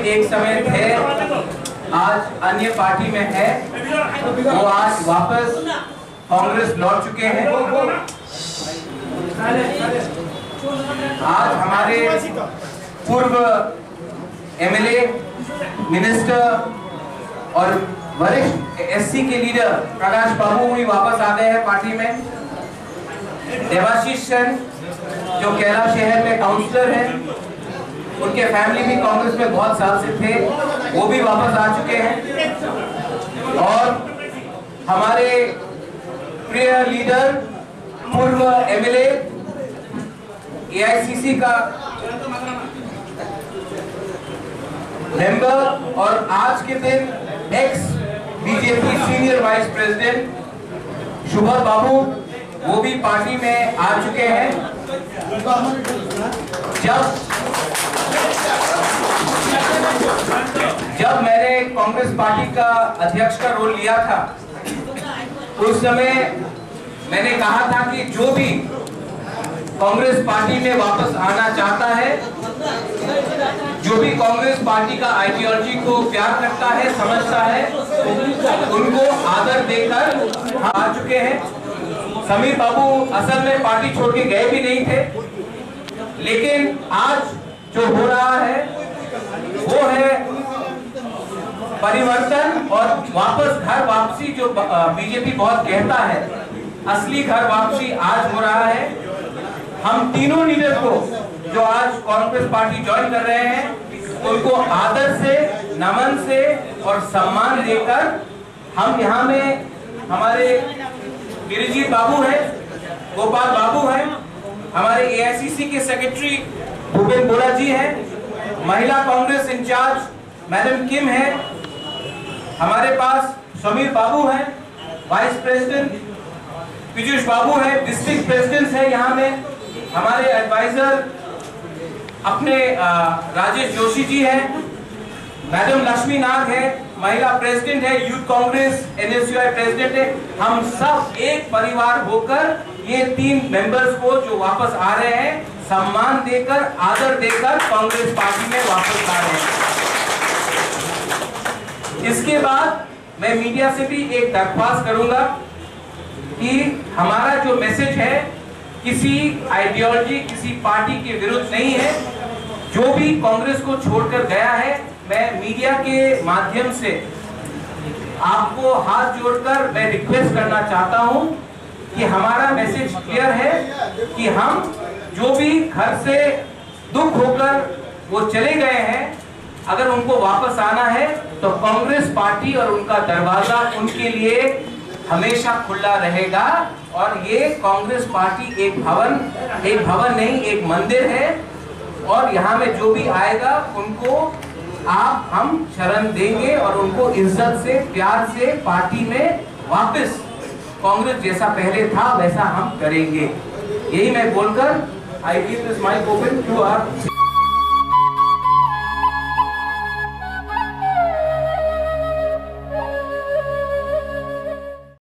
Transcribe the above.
एक समय थे, आज अन्य पार्टी में है, वो आज वापस कांग्रेस लौट चुके हैं। आज हमारे पूर्व एमएलए, मिनिस्टर और वरिष्ठ एससी के लीडर प्रकाश बाबू भी वापस आ गए हैं पार्टी में। देवाशीष सेन जो कैलाश शहर में काउंसलर हैं, उनके फैमिली भी कांग्रेस में बहुत साल से थे, वो भी वापस आ चुके हैं। और हमारे प्रिय लीडर, पूर्व एमएलए, एआईसीसी का मेंबर और आज के दिन ex BJP senior vice president Shubhar Babu, वो भी पार्टी में आ चुके हैं। जब मैंने कांग्रेस पार्टी का अध्यक्ष का रोल लिया था, उस समय मैंने कहा था कि जो भी कांग्रेस पार्टी में वापस आना चाहता है, जो भी कांग्रेस पार्टी का आइडियोलॉजी को प्यार करता है, समझता है, उनको आदर देकर हम आ चुके हैं। समीर बाबू असल में पार्टी छोड़ के गए भी नहीं थे, लेकिन आज जो हो रहा है वो है परिवर्तन और वापस घर वापसी। जो बीजेपी बहुत कहता है, असली घर वापसी आज हो रहा है। हम तीनों लीडर को जो आज कांग्रेस पार्टी ज्वाइन कर रहे हैं, उनको आदर से, नमन से और सम्मान देकर हम यहाँ में हमारे गिरिजीत बाबू हैं, गोपाल बाबू हैं, हमारे एआईसीसी के सेक्रेटरी भूपेन बोरा जी हैं, महिला कांग्रेस इंचार्ज मैडम किम है, हमारे पास समीर बाबू हैं, वाइस प्रेसिडेंट पीयूष बाबू है, डिस्ट्रिक्ट प्रेसिडेंट है यहाँ में, हमारे एडवाइजर अपने राजेश जोशी जी हैं, मैडम लक्ष्मी नाग है, महिला प्रेसिडेंट है, यूथ कांग्रेस एनएसयूआई प्रेसिडेंट है। हम सब एक परिवार होकर ये 3 मेंबर्स को जो वापस आ रहे हैं, सम्मान देकर, आदर देकर कांग्रेस पार्टी में वापस आ रहे हैं। इसके बाद मैं मीडिया से भी एक दरख्वास्त करूंगा कि हमारा जो मैसेज है किसी आइडियोलॉजी, किसी पार्टी के विरुद्ध नहीं है। जो भी कांग्रेस को छोड़कर गया है, मैं मीडिया के माध्यम से आपको हाथ जोड़कर मैं रिक्वेस्ट करना चाहता हूं कि हमारा मैसेज क्लियर है कि हम जो भी घर से दुख होकर वो चले गए हैं, अगर उनको वापस आना है तो कांग्रेस पार्टी और उनका दरवाजा उनके लिए हमेशा खुला रहेगा। और ये कांग्रेस पार्टी एक भवन नहीं, एक मंदिर है। और यहाँ में जो भी आएगा उनको हम शरण देंगे और उनको इज्जत से, प्यार से पार्टी में वापस कांग्रेस जैसा पहले था वैसा हम करेंगे। यही मैं बोलकर I give this mic open to our